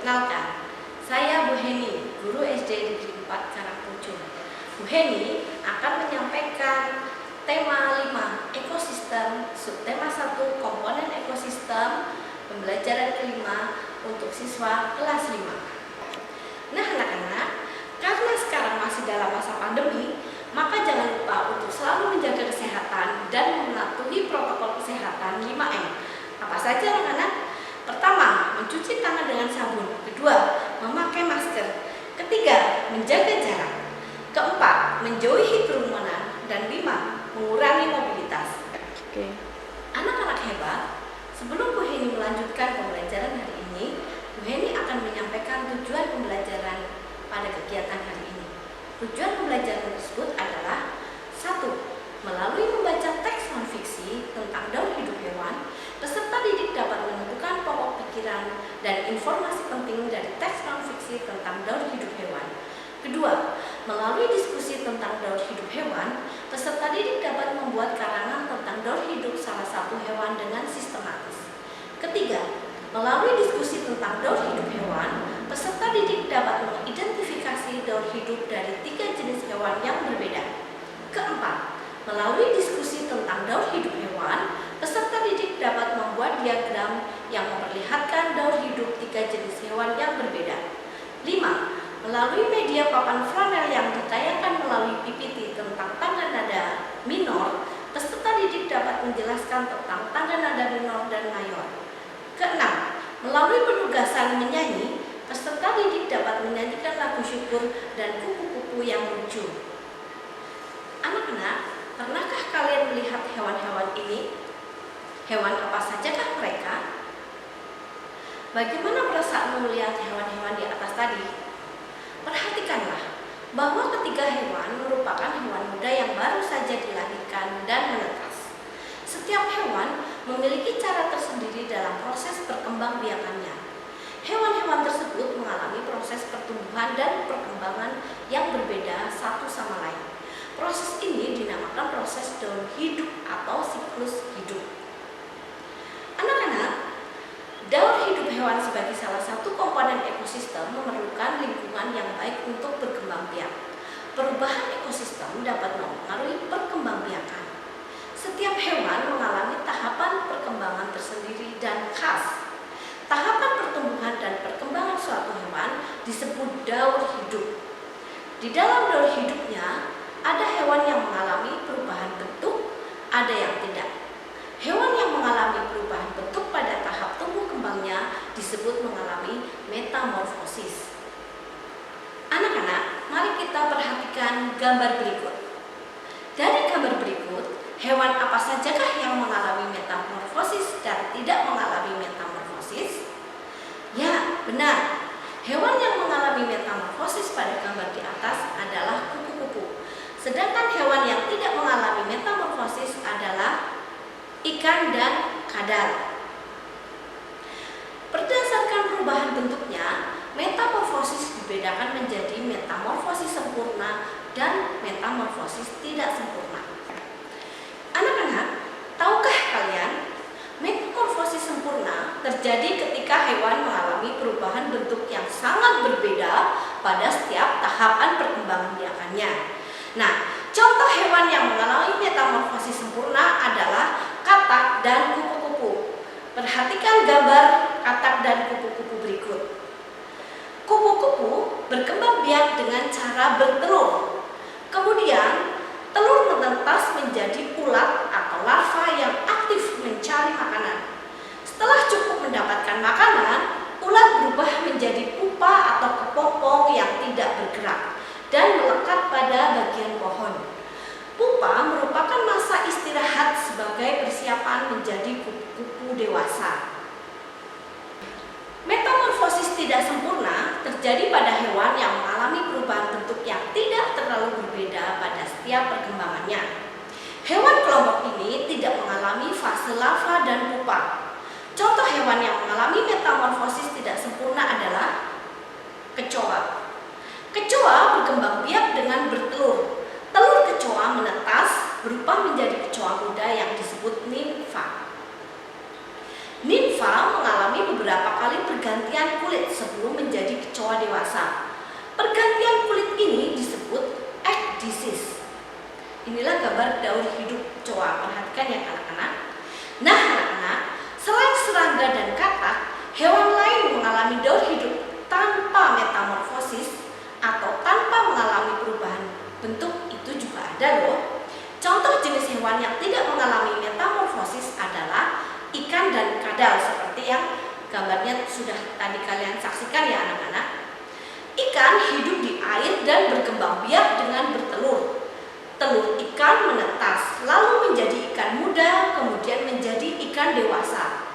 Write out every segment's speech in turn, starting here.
Perkenalkan, saya Bu Heni, guru SD Negeri 4 Karangpucung. Bu Heni akan menyampaikan tema 5 ekosistem, subtema 1 komponen ekosistem, pembelajaran kelima untuk siswa kelas 5. Nah anak-anak, karena sekarang masih dalam masa pandemi, maka jangan lupa untuk selalu menjaga kesehatan dan mematuhi protokol kesehatan 5M. Apa saja anak-anak? Pertama, mencuci tangan dengan sabun. Kedua, memakai masker. Ketiga, menjaga jarak. Keempat, menjauhi kerumunan. Dan 5, mengurangi mobilitas. Anak-anak hebat, sebelum Bu Heni melanjutkan pembelajaran hari ini, Bu Heni akan menyampaikan tujuan pembelajaran pada kegiatan hari ini. Tujuan pembelajaran tersebut adalah 1. Melalui membaca teks non-fiksi tentang daur hidup hewan, peserta didik dapat menentukan pokok pikiran dan informasi penting dari teks non-fiksi tentang daur hidup hewan. Kedua, melalui diskusi tentang daur hidup hewan, peserta didik dapat membuat karangan tentang daur hidup salah satu hewan dengan sistematis. Ketiga, melalui diskusi tentang daur hidup hewan, peserta didik dapat mengidentifikasi daur hidup dari 3 jenis hewan yang berbeda. Keempat, melalui diskusi tentang daur hidup hewan, peserta didik dapat membuat diagram yang memperlihatkan daur hidup 3 jenis hewan yang berbeda. 5. Melalui media papan flanel yang ditayangkan melalui PPT tentang tangga nada minor, peserta didik dapat menjelaskan tentang tangga nada minor dan mayor. Ke-6. Melalui penugasan menyanyi, peserta didik dapat menyanyikan lagu syukur dan kupu-kupu yang lucu. Anak-anak, pernahkah kalian melihat hewan-hewan ini? Hewan apa sajakah mereka? Bagaimana perasaanmu melihat hewan-hewan di atas tadi? Perhatikanlah bahwa ketiga hewan merupakan hewan muda yang baru saja dilahirkan dan menetas. Setiap hewan memiliki cara tersendiri dalam proses perkembangbiakannya. Hewan-hewan tersebut mengalami proses pertumbuhan dan perkembangan yang berbeda satu sama lain. Proses ini dinamakan proses daur hidup atau siklus hidup. Anak-anak, daur hidup hewan sebagai salah satu komponen ekosistem memerlukan lingkungan yang baik untuk berkembang biak. Perubahan ekosistem dapat mempengaruhi perkembangbiakan. Setiap hewan mengalami tahapan perkembangan tersendiri dan khas. Tahapan pertumbuhan dan perkembangan suatu hewan disebut daur hidup. Di dalam daur hidupnya, ada hewan yang mengalami perubahan bentuk, ada yang tidak. Hewan yang mengalami perubahan bentuk pada tahap tumbuh kembangnya disebut mengalami metamorfosis. Anak-anak, mari kita perhatikan gambar berikut. Dari gambar berikut, hewan apa sajakah yang mengalami metamorfosis dan tidak mengalami metamorfosis? Ya, benar. Hewan yang mengalami metamorfosis pada gambar di atas adalah kupu-kupu. Sedangkan hewan yang tidak mengalami metamorfosis adalah ikan dan kadal. Berdasarkan perubahan bentuknya, metamorfosis dibedakan menjadi metamorfosis sempurna dan metamorfosis tidak sempurna. Anak-anak, tahukah kalian, metamorfosis sempurna terjadi ketika hewan mengalami perubahan bentuk yang sangat berbeda pada setiap tahapan perkembangan biakannya. Nah, contoh hewan yang mengalami metamorfosis sempurna adalah katak dan kupu-kupu. Perhatikan gambar katak dan kupu-kupu berikut. Kupu-kupu berkembang biak dengan cara bertelur. Kemudian, telur menetas menjadi ulat atau larva yang aktif mencari makanan. Setelah cukup mendapatkan makanan, ulat berubah menjadi pupa atau kepompong yang tidak bergerak dan melekat pada bagian pohon. Pupa merupakan masa istirahat sebagai persiapan menjadi kupu-kupu dewasa. Metamorfosis tidak sempurna terjadi pada hewan yang mengalami perubahan bentuk yang tidak terlalu berbeda pada setiap perkembangannya. Hewan kelompok ini tidak mengalami fase larva dan pupa. Contoh hewan yang mengalami metamorfosis tidak sempurna adalah kecoa. Kecoa berkembang biak dengan bertelur. Telur kecoa menetas berubah menjadi kecoa muda yang disebut nimfa. Nimfa mengalami beberapa kali pergantian pergantian kulit sebelum menjadi kecoa dewasa. Pergantian kulit ini disebut ekdisis. Inilah gambar daur hidup kecoa. Perhatikan ya anak-anak. Nah anak-anak, selain serangga dan katak, hewan lain mengalami daur hidup tanpa metamorfosis atau tanpa mengalami perubahan bentuk itu juga ada loh. Contoh jenis hewan yang tidak mengalami metamorfosis adalah ikan dan kadal, seperti yang gambarnya sudah tadi kalian saksikan ya anak-anak. Ikan hidup di air dan berkembang biak dengan bertelur. Telur ikan menetas, lalu menjadi ikan muda, kemudian menjadi ikan dewasa.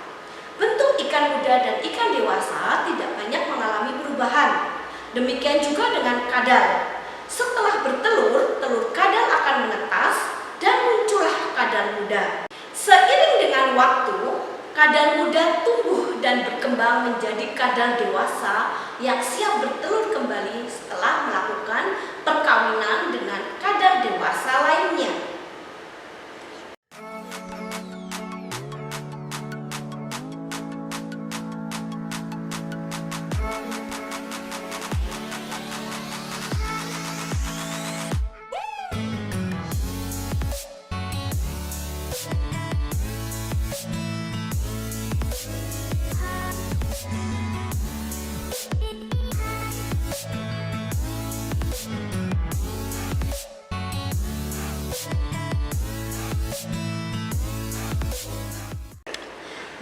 Bentuk ikan muda dan ikan dewasa tidak banyak mengalami perubahan. Demikian juga dengan kadal. Setelah bertelur, telur kadal akan menetas dan muncullah kadal muda. Seiring dengan waktu, kadal muda tumbuh dan berkembang menjadi kadal dewasa yang siap bertelur kembali setelah melakukan perkawinan dengan kadal dewasa lainnya.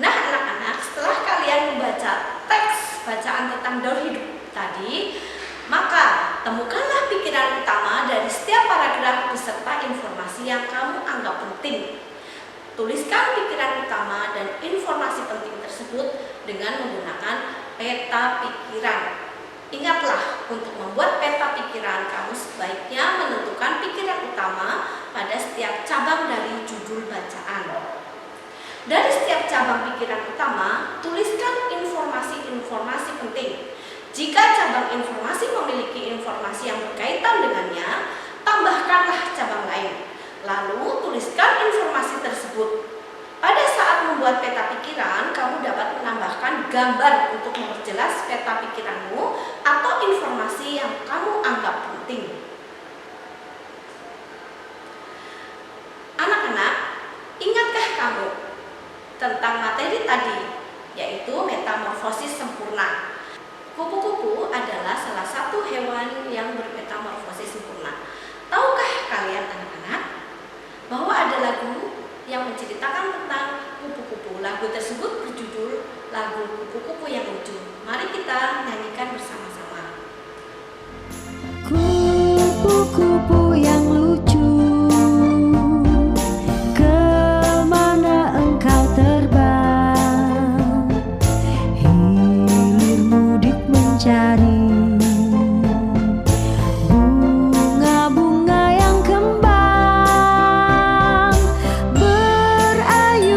Nah anak-anak, setelah kalian membaca teks bacaan tentang daur hidup tadi, maka temukanlah pikiran utama dari setiap paragraf beserta informasi yang kamu anggap penting. Tuliskan pikiran utama dan informasi penting tersebut dengan menggunakan peta pikiran. Ingatlah, untuk membuat peta pikiran, kamu sebaiknya menentukan pikiran utama pada setiap cabang dari judul bacaan. Dari setiap cabang pikiran utama, tuliskan informasi-informasi penting. Jika cabang informasi memiliki informasi yang berkaitan dengannya, tambahkanlah cabang lain. Lalu tuliskan informasi tersebut. Pada saat membuat peta pikiran, kamu dapat menambahkan gambar untuk memperjelas peta pikiranmu atau informasi yang kamu anggap penting. Anak-anak, ingatkah kamu tentang materi tadi, yaitu metamorfosis sempurna? Kupu-kupu adalah salah satu hewan yang bermetamorfosis sempurna. Tahukah kalian anak-anak bahwa ada lagu yang menceritakan tentang kupu-kupu? Lagu tersebut berjudul lagu Kupu-kupu yang Lucu. Mari kita nyanyikan bersama-sama. Kupu-kupu yang lucu, kemana engkau terbang? Hilir mudik mencari bunga-bunga yang kembang, berayun-ayun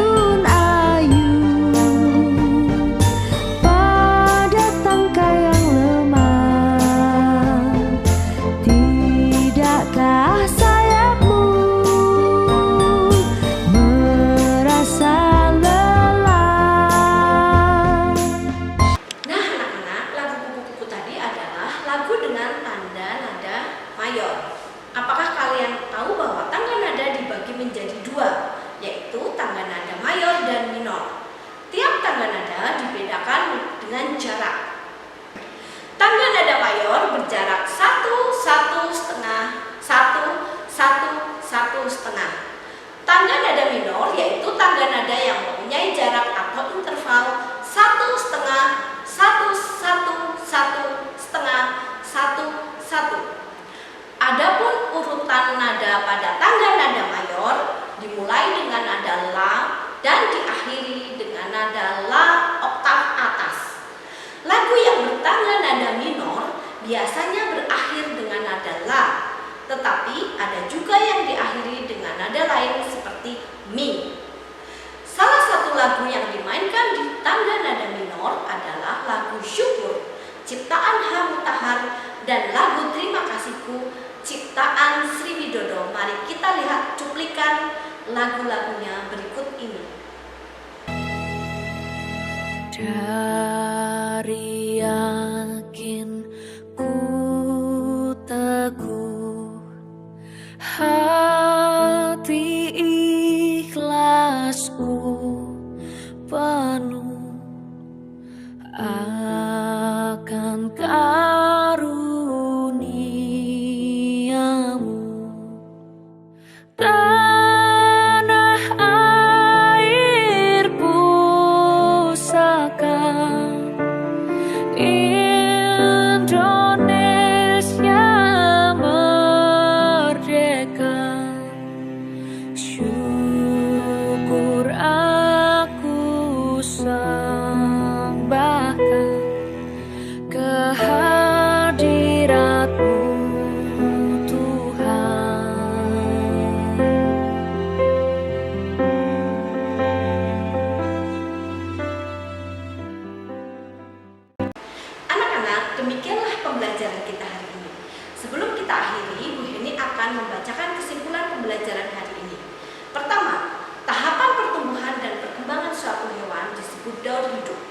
pada tangkai yang lemah. Tidakkah sayapmu merasa lelah? Nah anak-anak, lagu Kupu-kupu tadi adalah lagu dengan tanda nada mayor. Apakah kalian tahu bahwa tangga nada dibagi menjadi dua, yaitu tangga nada mayor dan minor. Tiap tangga nada dibedakan dengan jarak. Tangga nada mayor berjarak 1, 1,5, 1, 1, 1,5. Tangga nada minor yaitu tangga nada yang mempunyai jarak atau interval 1,5, 1, 1, 1,5, 1, 1. Adapun urutan nada pada tangga nada mayor dimulai dengan nada la dan diakhiri dengan nada la oktav atas. Lagu yang bertangga nada minor biasanya berakhir dengan nada la, tetapi ada juga yang diakhiri dengan nada lain seperti mi. Salah satu lagu yang dimainkan di tangga nada minor adalah lagu Syukur, ciptaan H. Mutahar, dan lagu Terima Kasihku, ciptaan Sri Widodo. Mari kita lihat cuplikan lagu-lagunya berikut ini. Dari Indonesia merdeka, syukur aku sembahkan kehadirat-Mu Tuhan. Anak-anak, demikianlah pembelajaran kita hari ini. Sebelum kita akhiri, Bu Heni akan membacakan kesimpulan pembelajaran hari ini. Pertama, tahapan pertumbuhan dan perkembangan suatu hewan disebut daur hidup.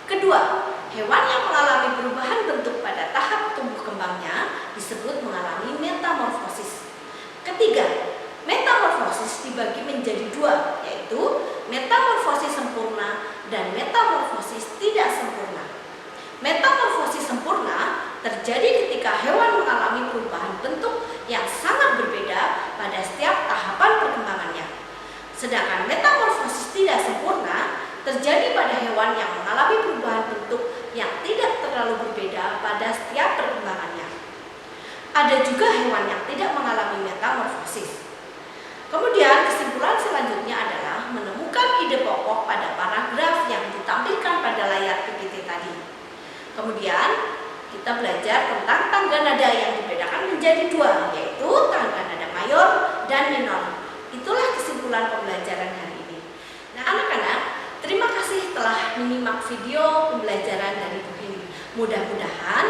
Kedua, hewan yang mengalami perubahan bentuk pada tahap tumbuh kembangnya disebut mengalami metamorfosis. Ketiga, metamorfosis dibagi menjadi dua, yaitu metamorfosis sempurna dan metamorfosis tidak sempurna. Metamorfosis sempurna terjadi ketika hewan mengalami perubahan bentuk yang sangat berbeda pada setiap tahapan perkembangannya. Sedangkan metamorfosis tidak sempurna terjadi pada hewan yang mengalami perubahan bentuk yang tidak terlalu berbeda pada setiap perkembangannya. Ada juga hewan yang tidak mengalami metamorfosis. Kemudian kesimpulan selanjutnya adalah menemukan ide pokok pada paragraf yang ditampilkan pada layar PPT tadi. Kemudian kita belajar tentang tangga nada yang dibedakan menjadi dua, yaitu tangga nada mayor dan minor. Itulah kesimpulan pembelajaran hari ini. Nah anak-anak, terima kasih telah menyimak video pembelajaran dari Bu Heni. Mudah-mudahan